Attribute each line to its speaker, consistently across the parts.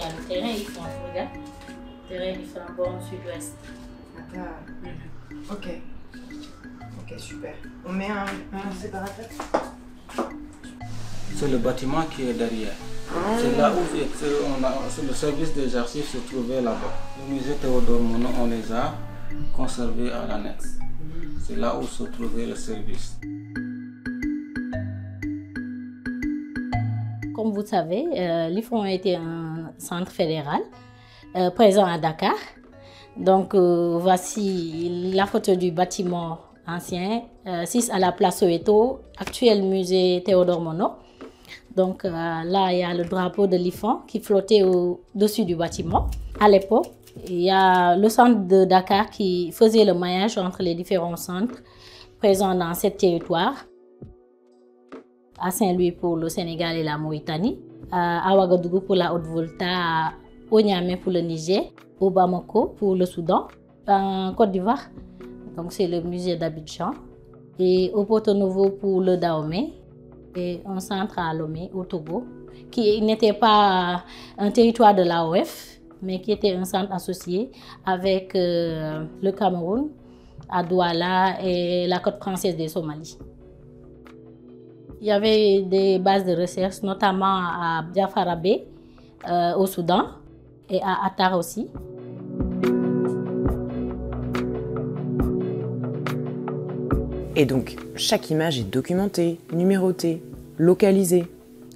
Speaker 1: y a le terrain IFAN, regarde. Terrain IFAN, bon sud-ouest.
Speaker 2: D'accord. Ok. Ok, super. On met un séparateur.
Speaker 3: C'est le bâtiment qui est derrière. C'est là où le service des archives se trouvait là-bas. Le musée Théodore Monod, on les a conservés à l'annexe. C'est là où se trouvait le service.
Speaker 1: Comme vous savez, l'IFAN était un centre fédéral présent à Dakar. Donc voici la photo du bâtiment ancien, 6 à la place Soweto, actuel musée Théodore Monod. Donc là, il y a le drapeau de l'IFAN qui flottait au-dessus du bâtiment. À l'époque, il y a le centre de Dakar qui faisait le maillage entre les différents centres présents dans ce territoire. À Saint-Louis pour le Sénégal et la Mauritanie, à Ouagadougou pour la Haute-Volta, au Niamey pour le Niger, au Bamako pour le Soudan, en Côte d'Ivoire, donc c'est le musée d'Abidjan, et au Porto-Novo pour le Dahomey, et un centre à Lomé au Togo, qui n'était pas un territoire de l'AOF, mais qui était un centre associé avec le Cameroun, à Douala et la côte française des Somalies. Il y avait des bases de recherche, notamment à Biafara-Bé, au Soudan, et à Attar aussi.
Speaker 2: Et donc, chaque image est documentée, numérotée, localisée.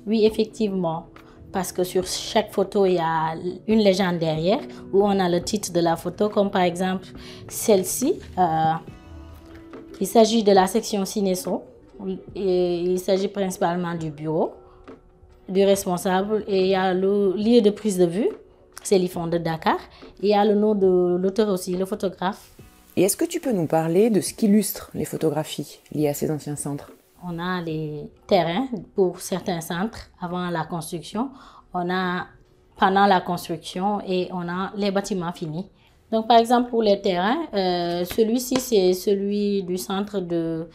Speaker 2: Oui, effectivement, parce que sur chaque photo, il y a une légende derrière, où on a le titre de la photo, comme par exemple celle-ci. Il s'agit de la section Ciné-Son. Et il s'agit principalement du bureau, du responsable, et il y a le lieu de prise de vue, c'est l'IFAN de Dakar, et il y a le nom de l'auteur aussi, le photographe. Et est-ce que tu peux nous parler de ce qu'illustre les photographies liées à ces anciens centres? On a les terrains pour certains centres avant la construction, on a pendant la construction et on a les bâtiments finis. Donc par exemple pour les terrains, celui-ci c'est celui du centre de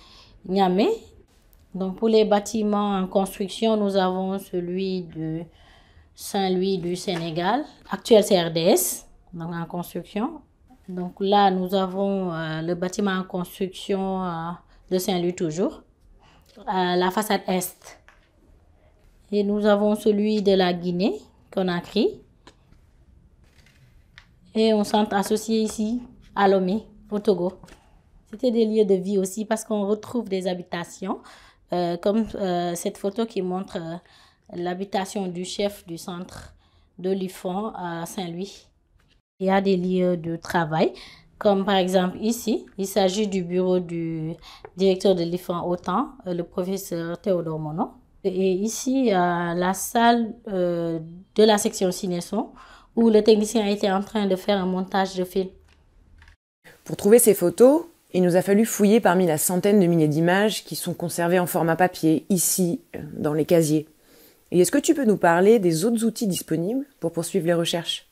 Speaker 2: Niamey. Donc pour les bâtiments en construction, nous avons celui de Saint-Louis du Sénégal, actuel CRDS, donc en construction. Donc là, nous avons le bâtiment en construction de Saint-Louis toujours, la façade Est. Et nous avons celui de la Guinée, Conakry. Et un centre associé ici, à Lomé, au Togo. C'était des lieux de vie aussi parce qu'on retrouve des habitations, comme cette photo qui montre l'habitation du chef du centre de l'IFAN à Saint-Louis. Il y a des lieux de travail, comme par exemple ici, il s'agit du bureau du directeur de l'IFAN au temps, le professeur Théodore Monod. Et ici, la salle de la section Ciné-Son, où le technicien était en train de faire un montage de film. Pour trouver ces photos, il nous a fallu fouiller parmi la centaine de milliers d'images qui sont conservées en format papier, ici, dans les casiers. Et est-ce que tu peux nous parler des autres outils disponibles pour poursuivre les recherches?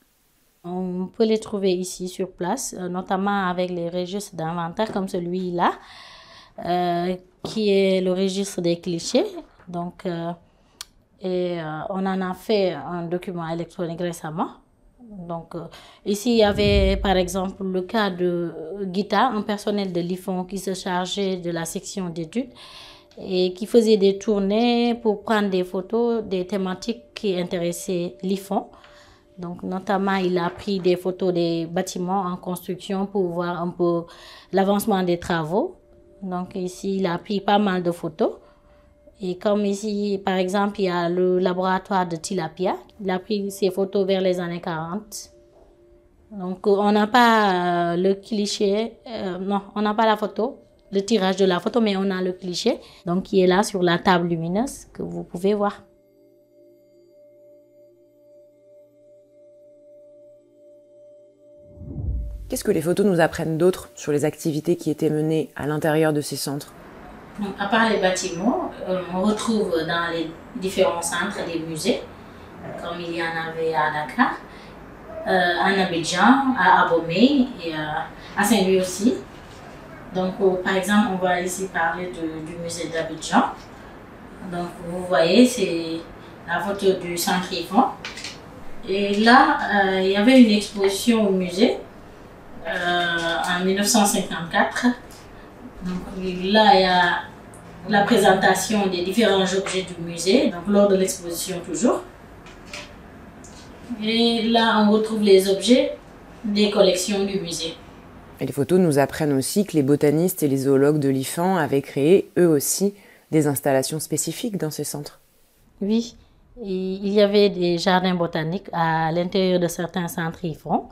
Speaker 2: On peut les trouver ici sur place, notamment avec les registres d'inventaire comme celui-là, qui est le registre des clichés. Donc, on en a fait un document électronique récemment. Donc, ici, il y avait par exemple le cas de Guita, un personnel de l'IFAN qui se chargeait de la section d'études et qui faisait des tournées pour prendre des photos des thématiques qui intéressaient l'IFAN. Donc, notamment, il a pris des photos des bâtiments en construction pour voir un peu l'avancement des travaux. Donc, ici, il a pris pas mal de photos. Et comme ici, par exemple, il y a le laboratoire de Tilapia. Il a pris ces photos vers les années 40. Donc, on n'a pas le cliché, non, on n'a pas la photo, le tirage de la photo, mais on a le cliché, donc qui est là sur la table lumineuse que vous pouvez voir. Qu'est-ce que les photos nous apprennent d'autre sur les activités qui étaient menées à l'intérieur de ces centres? Donc, à part les bâtiments, on retrouve dans les différents centres des musées, comme il y en avait à Dakar, à Abidjan, à Abomey et à Saint-Louis aussi. Donc, par exemple, on va ici parler du musée d'Abidjan. Donc, vous voyez, c'est la photo du centre IFAN.
Speaker 1: Et là, il y avait une exposition au musée en 1954. Donc là, il y a la présentation des différents objets du musée, donc lors de l'exposition toujours. Et là, on retrouve les objets des collections du musée.
Speaker 4: Et les photos nous apprennent aussi que les botanistes et les zoologues de l'IFAN avaient créé, eux aussi, des installations spécifiques dans ces centres.
Speaker 1: Oui, il y avait des jardins botaniques à l'intérieur de certains centres IFAN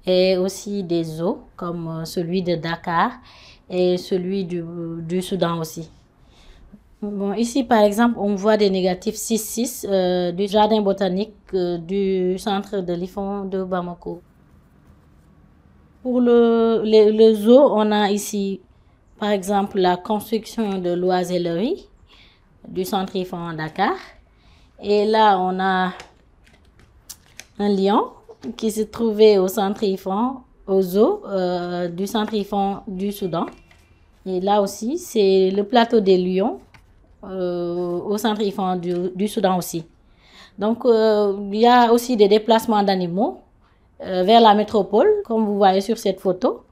Speaker 1: et aussi des zoos comme celui de Dakar et celui du Soudan aussi. Bon, ici, par exemple, on voit des négatifs 6-6 du jardin botanique du centre de l'IFAN de Bamako. Pour le zoo, on a ici, par exemple, la construction de l'oisellerie du centre IFAN à Dakar. Et là, on a un lion qui se trouvait au centre IFAN, au zoo du centre IFAN du Soudan. Et là aussi, c'est le plateau des lions au centre IFAN du Soudan aussi. Donc, il y a aussi des déplacements d'animaux vers la métropole, comme vous voyez sur cette photo,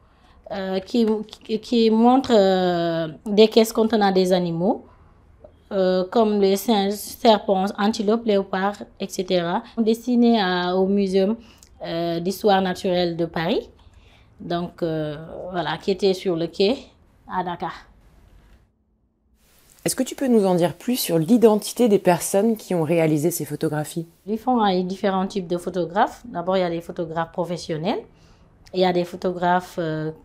Speaker 1: qui montre des caisses contenant des animaux, comme les singes, serpents, antilopes, léopards, etc., destinés au Muséum d'histoire naturelle de Paris, donc voilà, qui était sur le quai à Dakar.
Speaker 4: Est-ce que tu peux nous en dire plus sur l'identité des personnes qui ont réalisé ces photographies?
Speaker 1: L'IFAN a différents types de photographes. D'abord, il y a des photographes professionnels, il y a des photographes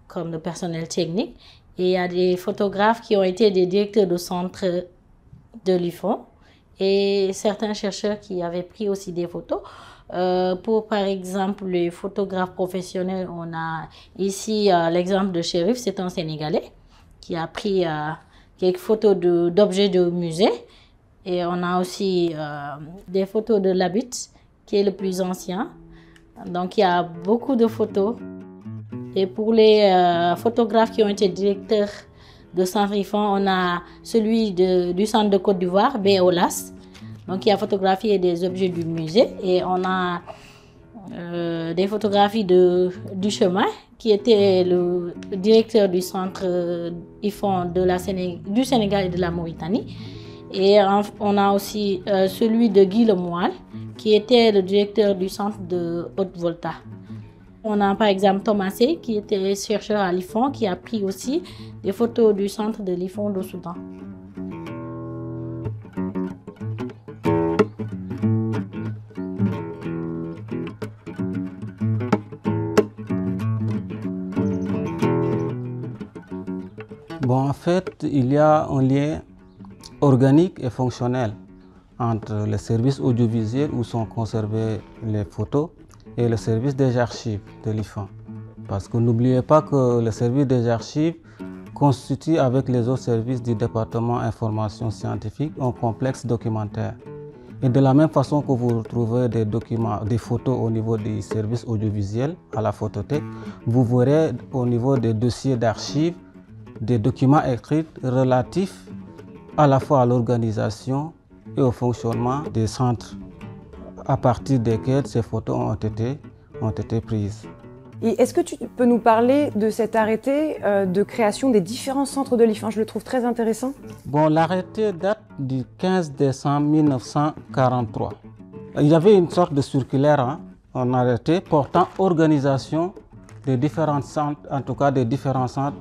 Speaker 1: comme le personnel technique, et il y a des photographes qui ont été des directeurs de centre de l'IFAN et certains chercheurs qui avaient pris aussi des photos. Pour par exemple les photographes professionnels, on a ici l'exemple de Chérif, c'est un Sénégalais qui a pris quelques photos d'objets de musée, et on a aussi des photos de l'Habit qui est le plus ancien. Donc il y a beaucoup de photos. Et pour les photographes qui ont été directeurs de centre IFAN, on a celui du centre de Côte d'Ivoire, Béolas, donc qui a photographié des objets du musée. Et on a des photographies du chemin, qui était le directeur du centre IFAN du Sénégal et de la Mauritanie. Et on a aussi celui de Guy Lemoyle, qui était le directeur du centre de Haute-Volta. On a par exemple Thomasé, qui était chercheur à l'IFAN, qui a pris aussi des photos du centre de l'IFAN au Soudan.
Speaker 3: Bon, en fait, il y a un lien organique et fonctionnel entre le service audiovisuel où sont conservées les photos et le service des archives de l'IFAN. Parce que n'oubliez pas que le service des archives constitue avec les autres services du département information scientifique un complexe documentaire. Et de la même façon que vous retrouvez des documents, des photos au niveau du service audiovisuel à la photothèque, vous verrez au niveau des dossiers d'archives des documents écrits relatifs à la fois à l'organisation et au fonctionnement des centres à partir desquels ces photos ont été prises.
Speaker 4: Et est-ce que tu peux nous parler de cet arrêté de création des différents centres de l'IFAN? Je le trouve très intéressant.
Speaker 3: Bon, l'arrêté date du 15 décembre 1943. Il y avait une sorte de circulaire, un arrêté portant organisation des différents centres, en tout cas des différents centres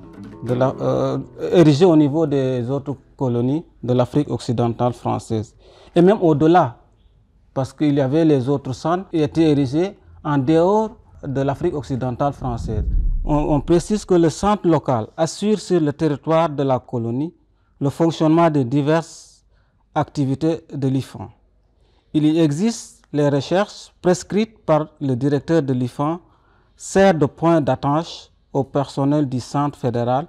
Speaker 3: érigés au niveau des autres colonies de l'Afrique occidentale française. Et même au-delà, parce qu'il y avait les autres centres qui étaient érigés en dehors de l'Afrique occidentale française. On précise que le centre local assure sur le territoire de la colonie le fonctionnement de diverses activités de l'IFAN. Il y existe les recherches prescrites par le directeur de l'IFAN, servent de point d'attache au personnel du centre fédéral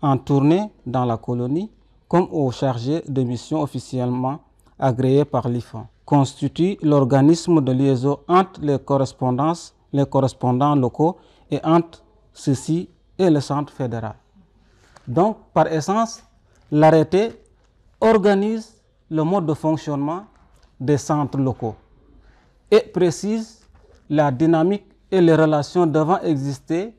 Speaker 3: en tournée dans la colonie comme aux chargés de mission officiellement agréés par l'IFAN, constitue l'organisme de liaison entre les correspondants locaux et entre ceux-ci et le centre fédéral. Donc, par essence, l'arrêté organise le mode de fonctionnement des centres locaux et précise la dynamique et les relations devant exister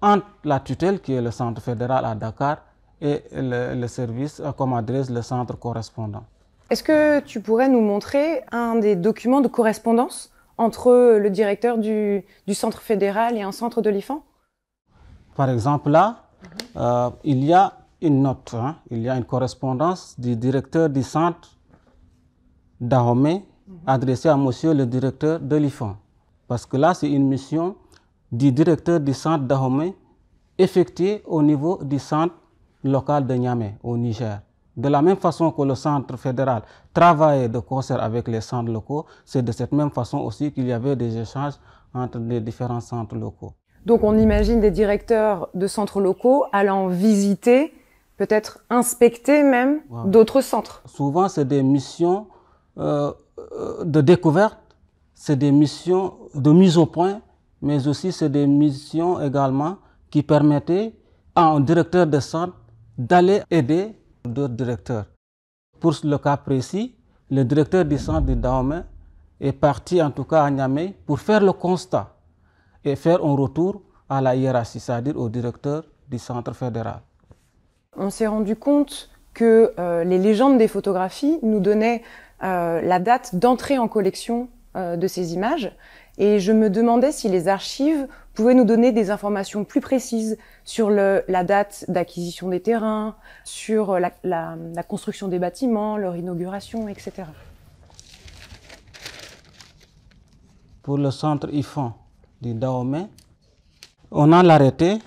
Speaker 3: entre la tutelle, qui est le centre fédéral à Dakar, et le service, comme adresse le centre correspondant.
Speaker 4: Est-ce que tu pourrais nous montrer un des documents de correspondance entre le directeur du centre fédéral et un centre de l'IFAN?
Speaker 3: Par exemple, là, il y a une note, il y a une correspondance du directeur du centre Dahomey adressée à monsieur le directeur de l'IFAN. Parce que là, c'est une mission du directeur du centre Dahomey effectuée au niveau du centre local de Niamey, au Niger. De la même façon que le centre fédéral travaillait de concert avec les centres locaux, c'est de cette même façon aussi qu'il y avait des échanges entre les différents centres locaux.
Speaker 4: Donc on imagine des directeurs de centres locaux allant visiter, peut-être inspecter même d'autres centres.
Speaker 3: Souvent, c'est des missions de découverte, c'est des missions de mise au point, mais aussi c'est des missions également qui permettaient à un directeur de centre d'aller aider d'autres directeurs. Pour le cas précis, le directeur du centre de Dahomey est parti en tout cas à Niamey pour faire le constat et faire un retour à la hiérarchie, c'est-à-dire au directeur du centre fédéral.
Speaker 4: On s'est rendu compte que les légendes des photographies nous donnaient la date d'entrée en collection de ces images, et je me demandais si les archives pouvaient nous donner des informations plus précises sur la date d'acquisition des terrains, sur la construction des bâtiments, leur inauguration, etc.
Speaker 3: Pour le centre IFAN du Dahomey, on a l'arrêté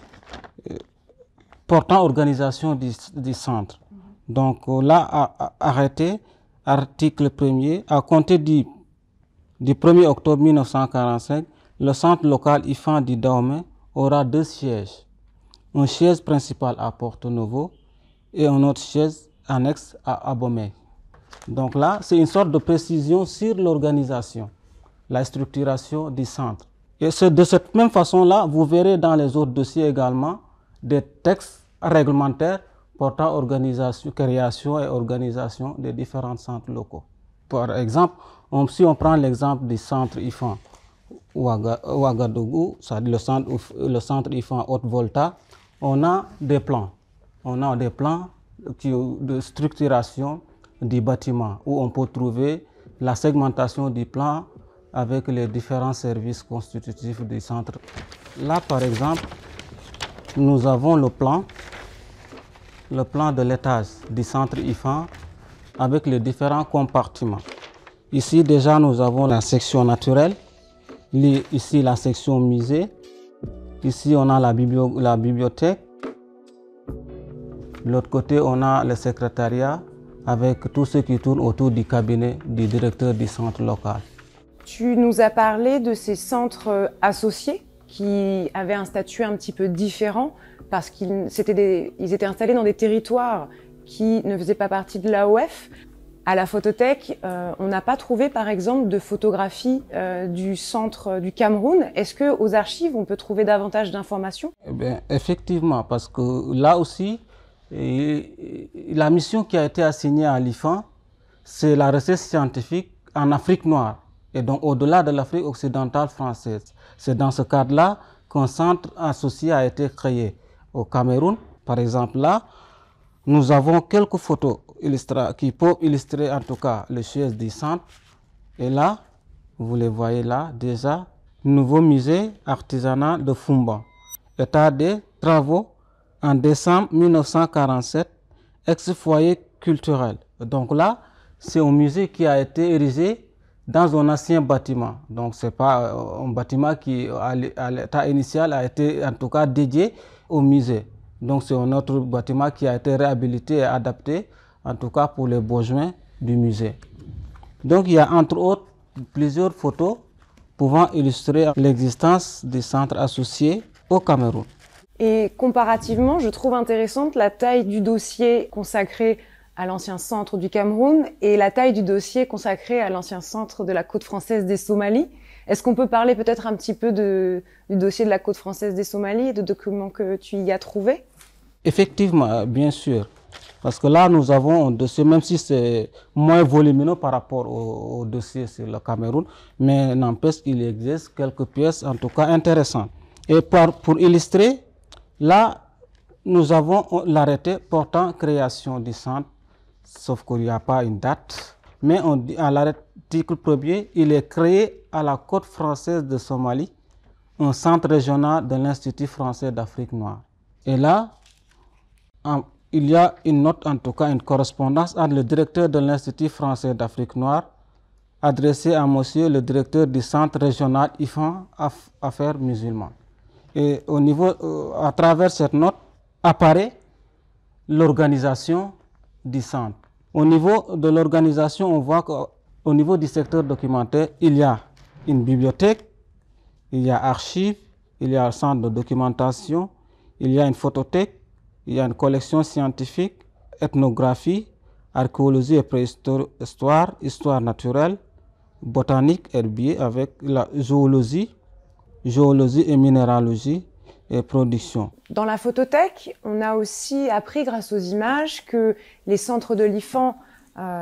Speaker 3: portant organisation du centre. Donc là, arrêté, article 1er, à compter du 1er octobre 1945, le centre local IFAN du Dahomey aura 2 sièges. Un siège principal à Porto-Novo et un autre siège annexe à Abomey. Donc là, c'est une sorte de précision sur l'organisation, la structuration du centre. Et de cette même façon-là, vous verrez dans les autres dossiers également des textes réglementaires portant organisation, création et organisation des différents centres locaux. Par exemple, si on prend l'exemple du centre IFAN Ouagadougou, c'est-à-dire le centre IFAN Haute-Volta, on a des plans. On a des plans de structuration du bâtiment où on peut trouver la segmentation du plan avec les différents services constitutifs du centre. Là, par exemple, nous avons le plan de l'étage du centre IFAN avec les différents compartiments. Ici, déjà, nous avons la section naturelle, ici, la section musée, ici, on a la bibliothèque, de l'autre côté, on a le secrétariat avec tout ce qui tourne autour du cabinet du directeur du centre local.
Speaker 4: Tu nous as parlé de ces centres associés qui avaient un statut un petit peu différent parce qu'ils étaient installés dans des territoires qui ne faisaient pas partie de l'AOF. À la photothèque, on n'a pas trouvé par exemple de photographie du centre du Cameroun. Est-ce qu'aux archives, on peut trouver davantage d'informations?
Speaker 3: Eh bien, effectivement, parce que là aussi, la mission qui a été assignée à l'IFAN, c'est la recherche scientifique en Afrique noire. Et donc, au-delà de l'Afrique occidentale française. C'est dans ce cadre-là qu'un centre associé a été créé au Cameroun. Par exemple, là, nous avons quelques photos qui peuvent illustrer en tout cas le siège du centre. Et là, vous les voyez là, déjà, nouveau musée artisanal de Fumba. État des travaux en décembre 1947, ex-foyer culturel. Donc là, c'est un musée qui a été érigé dans un ancien bâtiment. Donc ce n'est pas un bâtiment qui, à l'état initial, a été en tout cas dédié au musée. Donc c'est un autre bâtiment qui a été réhabilité et adapté, en tout cas pour les besoins du musée. Donc il y a entre autres plusieurs photos pouvant illustrer l'existence des centres associés au Cameroun.
Speaker 4: Et comparativement, je trouve intéressante la taille du dossier consacré à l'ancien centre du Cameroun et la taille du dossier consacré à l'ancien centre de la côte française des Somalies. Est-ce qu'on peut parler peut-être un petit peu du dossier de la côte française des Somalies et de documents que tu y as trouvés?
Speaker 3: Effectivement, bien sûr. Parce que là, nous avons un dossier, même si c'est moins volumineux par rapport au dossier sur le Cameroun, mais n'empêche qu'il existe quelques pièces, en tout cas intéressantes. Et pour illustrer, là, nous avons l'arrêté portant création du centre, sauf qu'il n'y a pas une date, mais on dit, à l'article 1er, il est créé à la côte française de Somalie, un centre régional de l'Institut français d'Afrique noire. Et là, il y a une note, en tout cas une correspondance entre le directeur de l'Institut français d'Afrique noire adressée à monsieur le directeur du centre régional IFAN Affaires musulmanes. Et au niveau, à travers cette note apparaît l'organisation du centre. Au niveau de l'organisation, on voit qu'au niveau du secteur documentaire, il y a une bibliothèque, il y a archives, il y a un centre de documentation, il y a une photothèque, il y a une collection scientifique, ethnographie, archéologie et préhistoire, histoire naturelle, botanique, herbier avec la géologie et minéralogie et production.
Speaker 4: Dans la photothèque, on a aussi appris grâce aux images que les centres de l'IFAN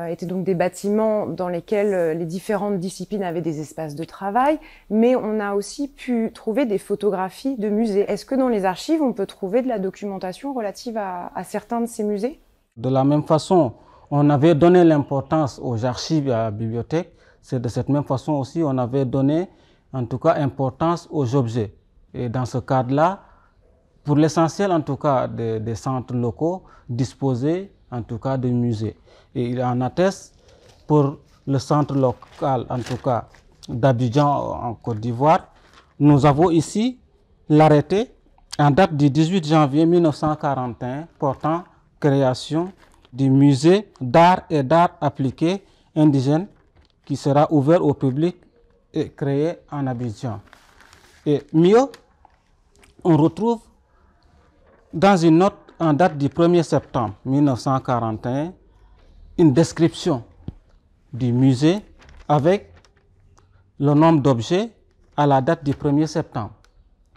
Speaker 4: étaient donc des bâtiments dans lesquels les différentes disciplines avaient des espaces de travail, mais on a aussi pu trouver des photographies de musées. Est-ce que dans les archives, on peut trouver de la documentation relative à certains de ces musées?
Speaker 3: De la même façon, on avait donné l'importance aux archives et à la bibliothèque. C'est de cette même façon aussi, on avait donné en tout cas importance aux objets. Et dans ce cadre-là, pour l'essentiel en tout cas des centres locaux, disposés en tout cas de musées. Et il en atteste pour le centre local, en tout cas d'Abidjan en Côte d'Ivoire. Nous avons ici l'arrêté en date du 18 janvier 1941 portant création du musée d'art et d'art appliqué indigène qui sera ouvert au public et créé en Abidjan. Et mieux, on retrouve dans une note en date du 1er septembre 1941 une description du musée avec le nombre d'objets à la date du 1er septembre.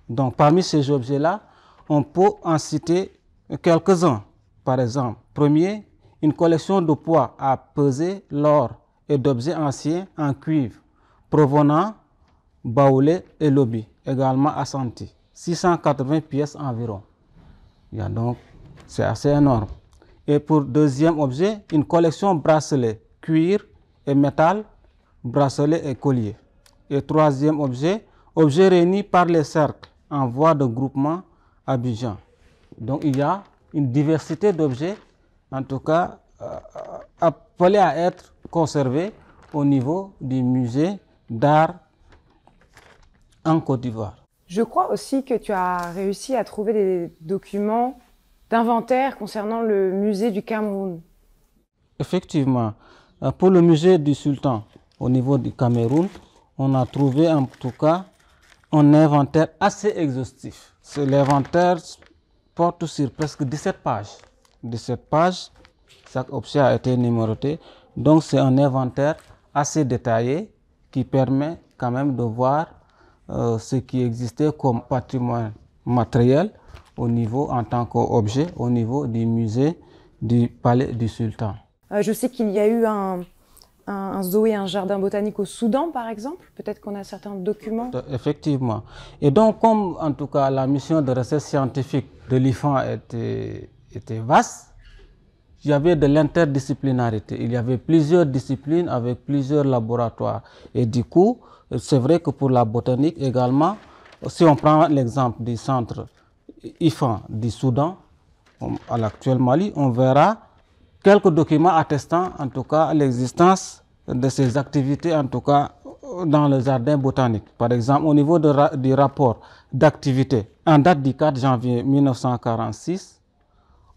Speaker 3: Donc parmi ces objets-là, on peut en citer quelques-uns. Par exemple, premier, une collection de poids à peser, l'or et d'objets anciens en cuivre provenant Baoulé et Lobi, également assentis. 680 pièces environ. Il y a donc, c'est assez énorme. Et pour deuxième objet, une collection bracelets, cuir et métal, bracelets et colliers. Et troisième objet, objet réunis par les cercles en voie de groupement Abidjan. Donc il y a une diversité d'objets, en tout cas appelés à être conservés au niveau du musée d'art en Côte d'Ivoire.
Speaker 4: Je crois aussi que tu as réussi à trouver des documents d'inventaire concernant le musée du Cameroun.
Speaker 3: Effectivement, pour le musée du Sultan au niveau du Cameroun, on a trouvé en tout cas un inventaire assez exhaustif. L'inventaire porte sur presque 17 pages. 17 pages, chaque objet a été numéroté. Donc c'est un inventaire assez détaillé qui permet quand même de voir ce qui existait comme patrimoine matériel au niveau, en tant qu'objet, au niveau du musée du Palais du Sultan.
Speaker 4: Je sais qu'il y a eu un zoo et un jardin botanique au Soudan, par exemple. Peut-être qu'on a certains documents.
Speaker 3: Effectivement. Et donc, comme en tout cas la mission de recherche scientifique de l'IFAN était vaste, il y avait de l'interdisciplinarité. Il y avait plusieurs disciplines avec plusieurs laboratoires. Et du coup, c'est vrai que pour la botanique également, si on prend l'exemple du centre IFAN du Soudan, à l'actuel Mali, on verra quelques documents attestant en tout cas l'existence de ces activités, en tout cas dans le jardin botanique. Par exemple, au niveau du rapport d'activité, en date du 4 janvier 1946,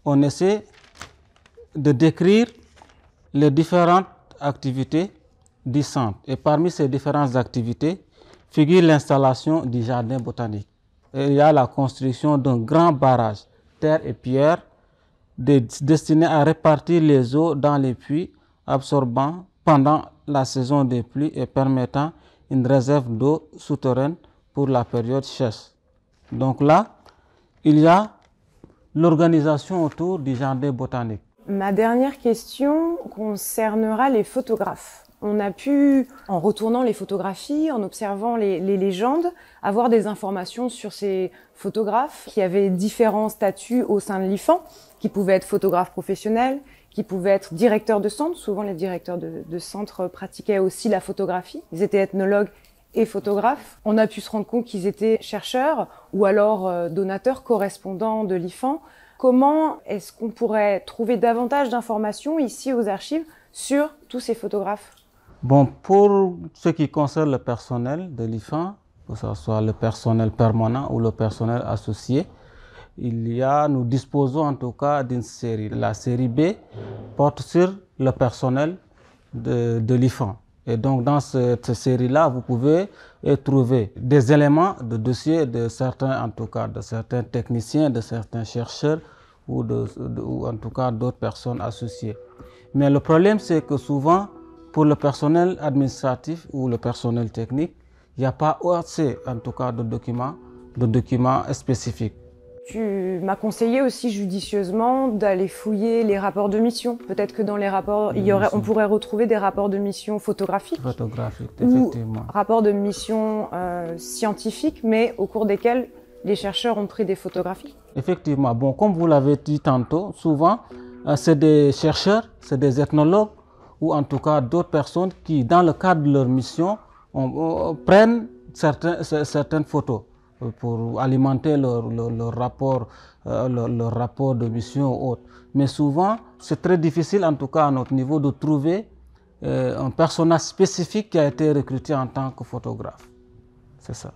Speaker 3: on essaie de décrire les différentes activités du centre. Et parmi ces différentes activités figure l'installation du jardin botanique. Et il y a la construction d'un grand barrage, terre et pierre, destiné à répartir les eaux dans les puits absorbant pendant la saison des pluies et permettant une réserve d'eau souterraine pour la période sèche. Donc là, il y a l'organisation autour du jardin botanique.
Speaker 4: Ma dernière question concernera les photographes. On a pu, en retournant les photographies, en observant les légendes, avoir des informations sur ces photographes qui avaient différents statuts au sein de l'IFAN, qui pouvaient être photographes professionnels, qui pouvaient être directeurs de centre. Souvent, les directeurs de centre pratiquaient aussi la photographie. Ils étaient ethnologues et photographes. On a pu se rendre compte qu'ils étaient chercheurs ou alors donateurs correspondants de l'IFAN. Comment est-ce qu'on pourrait trouver davantage d'informations ici aux archives sur tous ces photographes?
Speaker 3: Bon, pour ce qui concerne le personnel de l'IFAN, que ce soit le personnel permanent ou le personnel associé, nous disposons en tout cas d'une série. La série B porte sur le personnel de l'IFAN. Et donc dans cette série-là, vous pouvez trouver des éléments de dossier de certains, en tout cas, de certains techniciens, de certains chercheurs ou en tout cas d'autres personnes associées. Mais le problème, c'est que souvent, pour le personnel administratif ou le personnel technique, il n'y a pas assez, en tout cas, de documents spécifiques.
Speaker 4: Tu m'as conseillé aussi judicieusement d'aller fouiller les rapports de mission. Peut-être que dans les rapports, on pourrait retrouver des rapports de mission photographiques.
Speaker 3: Photographiques,
Speaker 4: ou
Speaker 3: effectivement.
Speaker 4: Rapports de mission scientifiques, mais au cours desquels les chercheurs ont pris des photographies.
Speaker 3: Effectivement. Bon, comme vous l'avez dit tantôt, souvent, c'est des chercheurs, c'est des ethnologues, ou en tout cas d'autres personnes qui, dans le cadre de leur mission, prennent certaines photos pour alimenter leur rapport de mission ou autre. Mais souvent, c'est très difficile, en tout cas à notre niveau, de trouver un personnage spécifique qui a été recruté en tant que photographe. C'est ça.